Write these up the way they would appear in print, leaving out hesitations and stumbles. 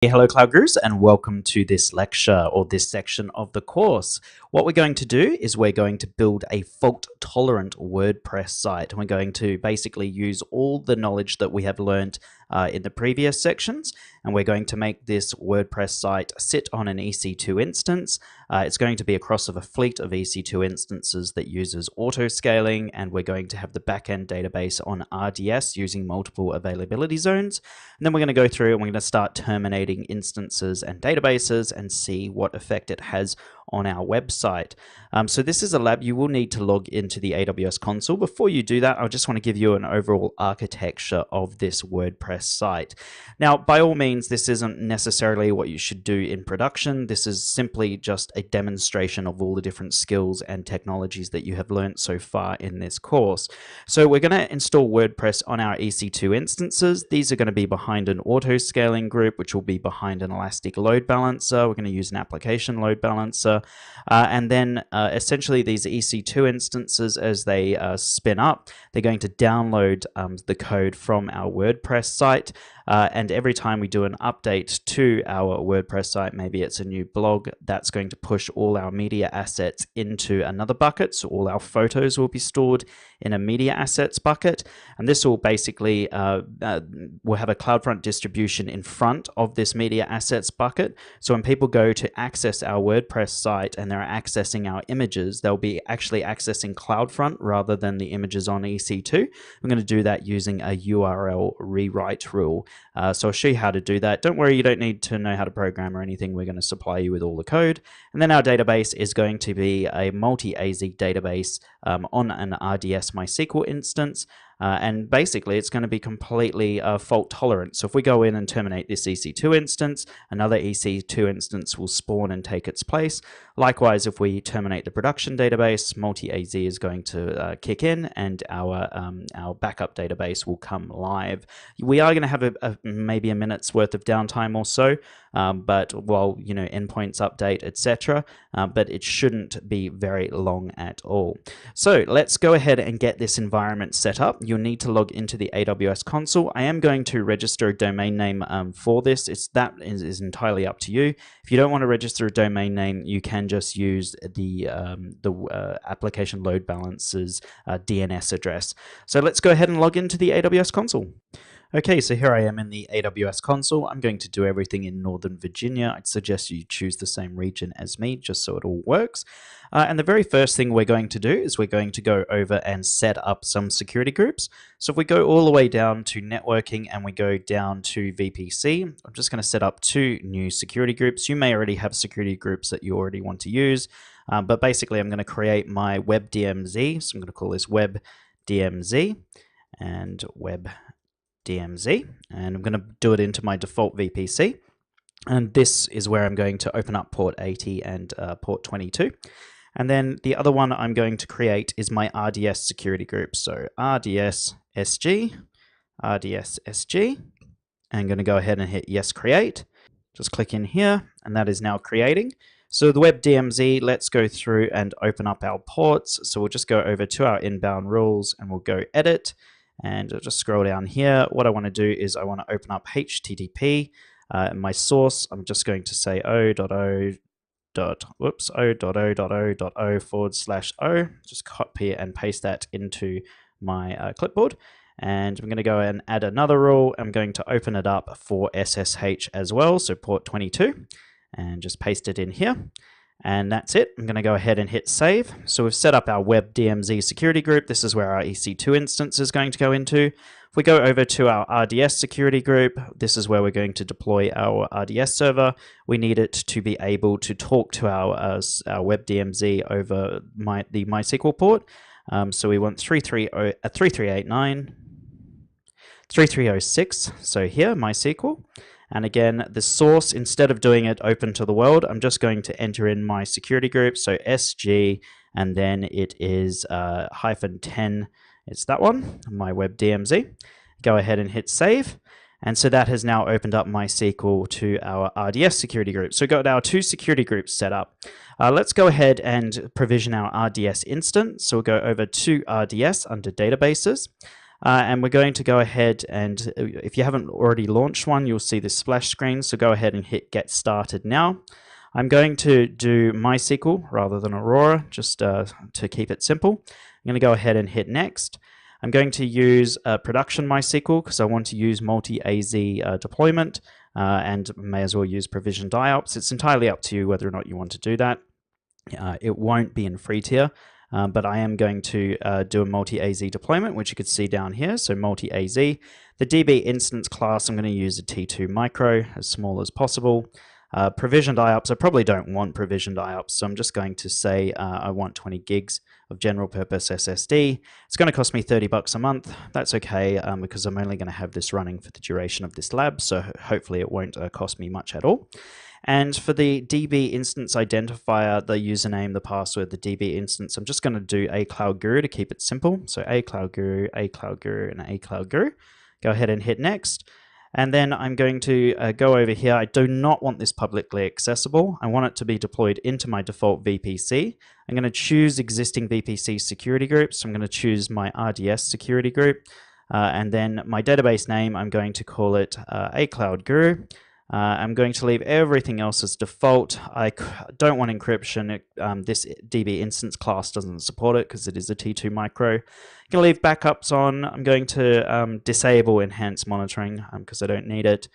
Hello Cloud Gurus and welcome to this lecture or this section of the course. What we're going to do is we're going to build a fault-tolerant WordPress site. We're going to basically use all the knowledge that we have learned in the previous sections, and we're going to make this WordPress site sit on an EC2 instance. It's going to be across of a fleet of EC2 instances that uses auto-scaling, and we're going to have the backend database on RDS using multiple availability zones. And then we're going to go through and we're going to start terminating instances and databases and see what effect it has on our website. So this is a lab. You will need to log into the AWS console. Before you do that, I just want to give you an overall architecture of this WordPress site. Now, by all means, this isn't necessarily what you should do in production. This is simply just a demonstration of all the different skills and technologies that you have learned so far in this course. So we're going to install WordPress on our EC2 instances. These are going to be behind an auto-scaling group, which will be behind an Elastic load balancer. We're going to use an application load balancer. And then essentially these EC2 instances, as they spin up, they're going to download the code from our WordPress site. And every time we do an update to our WordPress site, maybe it's a new blog, that's going to push all our media assets into another bucket. So all our photos will be stored in a media assets bucket. And this will basically, we'll have a CloudFront distribution in front of this media assets bucket. So when people go to access our WordPress site and they're accessing our images, they'll be actually accessing CloudFront rather than the images on EC2. We're going to do that using a URL rewrite rule. So I'll show you how to do that. Don't worry, you don't need to know how to program or anything. We're going to supply you with all the code. And then our database is going to be a multi-AZ database on an RDS MySQL instance. And basically, it's going to be completely fault tolerant. So if we go in and terminate this EC2 instance, another EC2 instance will spawn and take its place. Likewise, if we terminate the production database, multi-AZ is going to kick in, and our backup database will come live. We are going to have maybe a minute's worth of downtime or so, but while endpoints update, etc. But it shouldn't be very long at all. So let's go ahead and get this environment set up. You'll need to log into the AWS console. I am going to register a domain name for this. That is entirely up to you. If you don't want to register a domain name, you can just use the application load balancer's DNS address. So let's go ahead and log into the AWS console. Okay, so here I am in the AWS console. I'm going to do everything in Northern Virginia. I'd suggest you choose the same region as me, just so it all works. And the very first thing we're going to do is we're going to go over and set up some security groups. So if we go all the way down to networking and we go down to VPC, I'm just going to set up 2 new security groups. You may already have security groups that you already want to use, but basically I'm going to create my web DMZ. So I'm going to call this web DMZ and web DMZ, and I'm going to do it into my default VPC. And this is where I'm going to open up port 80 and port 22. And then the other one I'm going to create is my RDS security group. So RDS SG, RDS SG. I'm going to go ahead and hit yes, create. Just click in here, and that is now creating. So the web DMZ, let's go through and open up our ports. So we'll just go over to our inbound rules and we'll go edit. And I'll just scroll down here. What I want to do is I want to open up HTTP. My source, I'm just going to say o.o.o.o/o. Just copy and paste that into my clipboard. And I'm going to go and add another rule. I'm going to open it up for SSH as well, so port 22, and just paste it in here. And that's it. I'm going to go ahead and hit save. So we've set up our web DMZ security group. This is where our EC2 instance is going to go into. If we go over to our RDS security group, this is where we're going to deploy our RDS server. We need it to be able to talk to our web DMZ over the MySQL port. So we want 3389, 3306. So here, MySQL. And again, the source, instead of doing it open to the world, I'm just going to enter in my security group. So SG, and then it is -10. It's that one, my web DMZ. Go ahead and hit save. And so that has now opened up MySQL to our RDS security group. So we've got our 2 security groups set up. Let's go ahead and provision our RDS instance. So we'll go over to RDS under databases. And we're going to go ahead and if you haven't already launched one, you'll see this splash screen. So go ahead and hit Get Started now. I'm going to do MySQL rather than Aurora, just to keep it simple. I'm going to go ahead and hit Next. I'm going to use production MySQL because I want to use multi-AZ deployment and may as well use provisioned IOPS. It's entirely up to you whether or not you want to do that. It won't be in free tier, but I am going to do a multi-AZ deployment, which you could see down here. So multi-AZ. The DB instance class, I'm going to use a T2 micro, as small as possible. Provisioned IOPS, I probably don't want provisioned IOPS, so I'm just going to say I want 20 gigs of general purpose SSD. It's going to cost me $30 a month. That's okay because I'm only going to have this running for the duration of this lab, so hopefully it won't cost me much at all. And for the DB instance identifier, the username, the password, the DB instance, I'm just going to do a Cloud Guru to keep it simple. So a Cloud Guru, a Cloud Guru, and a Cloud Guru. Go ahead and hit Next. And then I'm going to go over here. I do not want this publicly accessible. I want it to be deployed into my default VPC. I'm going to choose existing VPC security groups. So I'm going to choose my RDS security group. And then my database name, I'm going to call it a Cloud Guru. I'm going to leave everything else as default. I don't want encryption. This DB instance class doesn't support it because it is a T2 micro. I'm going to leave backups on. I'm going to disable enhanced monitoring because I don't need it.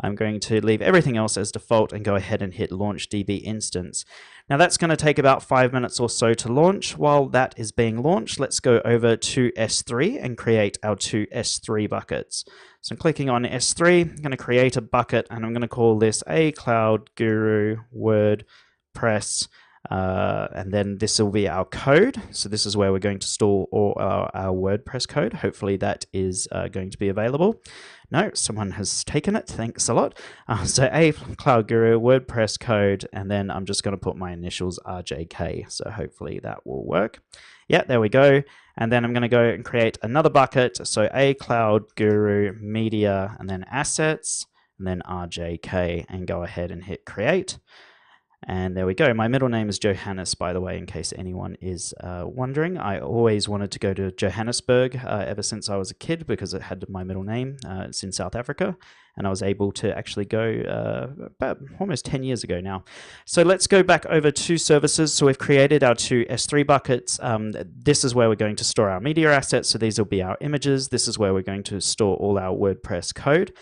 I'm going to leave everything else as default and go ahead and hit Launch DB Instance. Now that's going to take about 5 minutes or so to launch. While that is being launched, let's go over to S3 and create our 2 S3 buckets. So I'm clicking on S3, I'm going to create a bucket and I'm going to call this a Cloud Guru WordPress. And then this will be our code. So this is where we're going to store all our WordPress code. Hopefully that is going to be available. No, someone has taken it. Thanks a lot. So a Cloud Guru WordPress code, and then I'm just going to put my initials RJK. So hopefully that will work. Yeah, there we go. And then I'm going to go and create another bucket. So a Cloud Guru media, and then assets, and then RJK, and go ahead and hit create. And there we go. My middle name is Johannes, by the way, in case anyone is wondering. I always wanted to go to Johannesburg ever since I was a kid because it had my middle name. It's in South Africa, and I was able to actually go about almost 10 years ago now. So let's go back over to services. So we've created our 2 S3 buckets. This is where we're going to store our media assets. So these will be our images. This is where we're going to store all our WordPress code.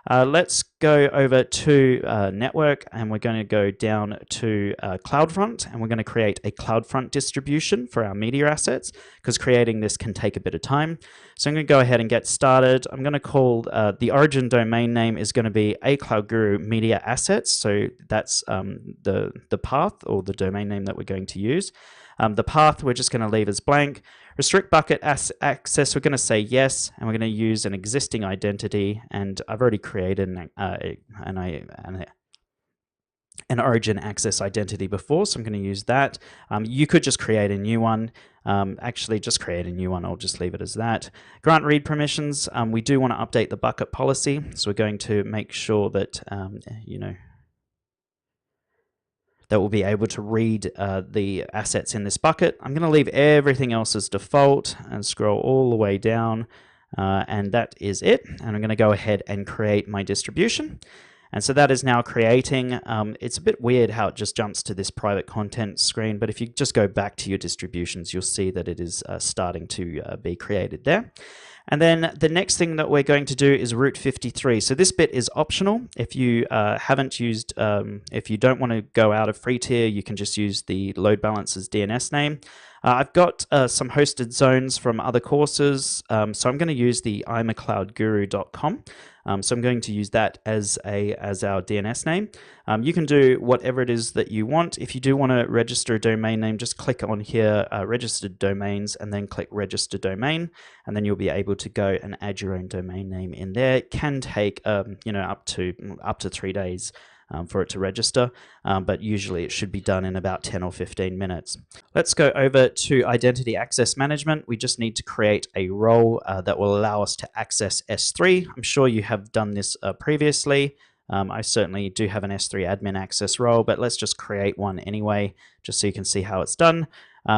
Let's go over to network, and we're going to go down to CloudFront, and we're going to create a CloudFront distribution for our media assets because creating this can take a bit of time. So I'm going to go ahead and get started. I'm going to call the origin domain name is going to be a Cloud Guru Media Assets. So that's the path or the domain name that we're going to use. The path we're just going to leave as blank. Restrict bucket access, we're going to say yes, and we're going to use an existing identity, and I've already created an origin access identity before, so I'm going to use that. You could just create a new one. Actually, just create a new one. I'll just leave it as that. Grant read permissions. We do want to update the bucket policy, so we're going to make sure that, that we'll be able to read the assets in this bucket. I'm going to leave everything else as default and scroll all the way down, and that is it. And I'm going to go ahead and create my distribution. And so that is now creating. It's a bit weird how it just jumps to this private content screen, but if you just go back to your distributions, you'll see that it is starting to be created there. And then the next thing that we're going to do is Route 53. So this bit is optional. If you haven't used, if you don't want to go out of free tier, you can just use the load balancer's DNS name. I've got some hosted zones from other courses, so I'm going to use the imacloudguru.com. So I'm going to use that as our DNS name. You can do whatever it is that you want. If you do want to register a domain name, just click on here, registered domains, and then click register domain, and then you'll be able to go and add your own domain name in there. It can take up to 3 days. For it to register, but usually it should be done in about 10 or 15 minutes. Let's go over to Identity Access Management. We just need to create a role that will allow us to access S3. I'm sure you have done this previously. I certainly do have an S3 admin access role, but let's just create one anyway, just so you can see how it's done.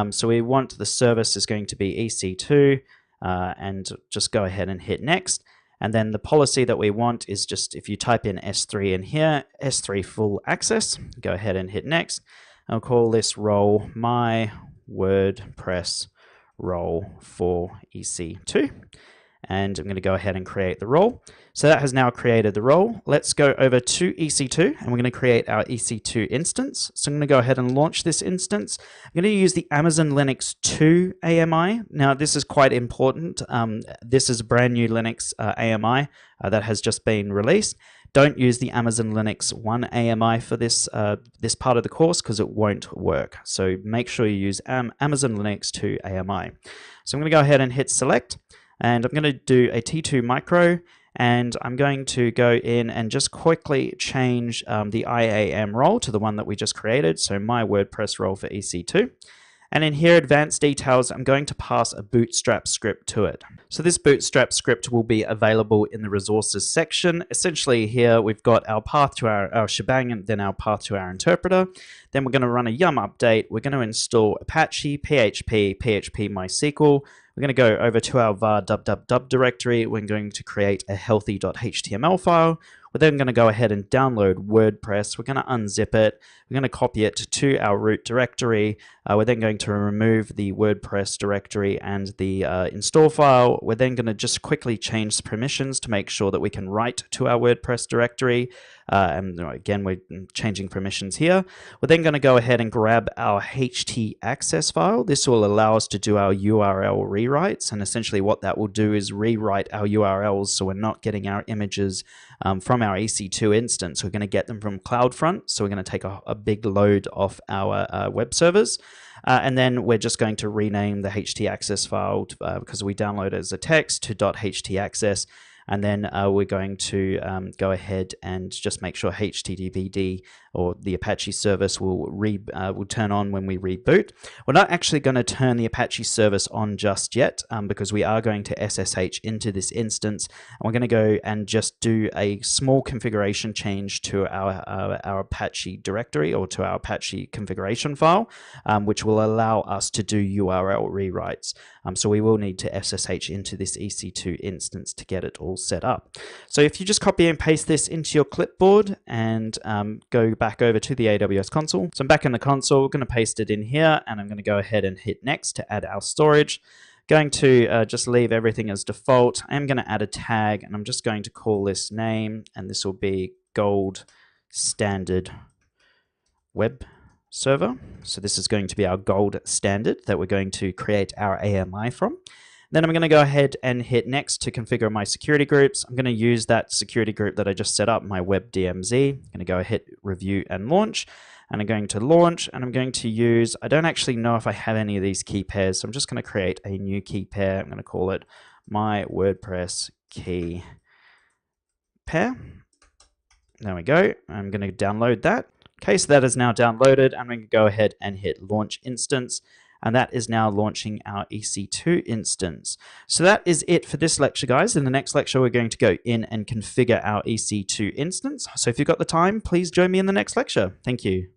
So we want the service is going to be EC2. and just go ahead and hit next. And then the policy that we want is just if you type in S3 in here, S3 full access, go ahead and hit next. I'll call this role my WordPress role for EC2. And I'm going to go ahead and create the role. So that has now created the role. Let's go over to EC2 and we're going to create our EC2 instance. So I'm going to go ahead and launch this instance. I'm going to use the Amazon Linux 2 AMI. Now this is quite important. This is a brand new Linux AMI that has just been released. Don't use the Amazon Linux 1 AMI for this this part of the course because it won't work. So make sure you use Amazon Linux 2 AMI. So I'm going to go ahead and hit select. And I'm going to do a T2 micro, and I'm going to go in and just quickly change the IAM role to the one that we just created, so my WordPress role for EC2. And in here, advanced details, I'm going to pass a bootstrap script to it. So this bootstrap script will be available in the resources section. Essentially here, we've got our path to our shebang and then our path to our interpreter. Then we're going to run a yum update. We're going to install Apache, PHP, PHP MySQL. We're going to go over to our var www directory. We're going to create a healthy.html file. We're then going to go ahead and download WordPress. We're going to unzip it. We're going to copy it to our root directory. We're then going to remove the WordPress directory and the install file. We're then going to just quickly change the permissions to make sure that we can write to our WordPress directory. And again, we're changing permissions here. We're then going to go ahead and grab our Ch10 access file. This will allow us to do our URL rewrites. And essentially what that will do is rewrite our URLs so we're not getting our images from our EC2 instance. We're going to get them from CloudFront. So we're going to take a big load off our web servers. And then we're just going to rename the Ch10 access file because we download it as a text to .ht access. And then we're going to go ahead and just make sure HTTPD or the Apache service will turn on when we reboot. We're not actually going to turn the Apache service on just yet because we are going to SSH into this instance. And we're going to go and just do a small configuration change to our Apache directory or to our Apache configuration file, which will allow us to do URL rewrites. So we will need to SSH into this EC2 instance to get it all set up. So if you just copy and paste this into your clipboard and go back over to the AWS console. So I'm back in the console, we're going to paste it in here and I'm going to go ahead and hit next to add our storage. Going to just leave everything as default. I'm going to add a tag and I'm just going to call this name and this will be gold standard web server. So this is going to be our gold standard that we're going to create our AMI from. Then I'm going to go ahead and hit next to configure my security groups. I'm going to use that security group that I just set up, my web DMZ. I'm going to go hit review and launch. And I'm going to launch and I'm going to use, I don't actually know if I have any of these key pairs. So I'm just going to create a new key pair. I'm going to call it my WordPress key pair. There we go. I'm going to download that. Okay, so that is now downloaded. I'm going to go ahead and hit launch instance. And that is now launching our EC2 instance. So that is it for this lecture, guys. In the next lecture, we're going to go in and configure our EC2 instance. So if you've got the time, please join me in the next lecture. Thank you.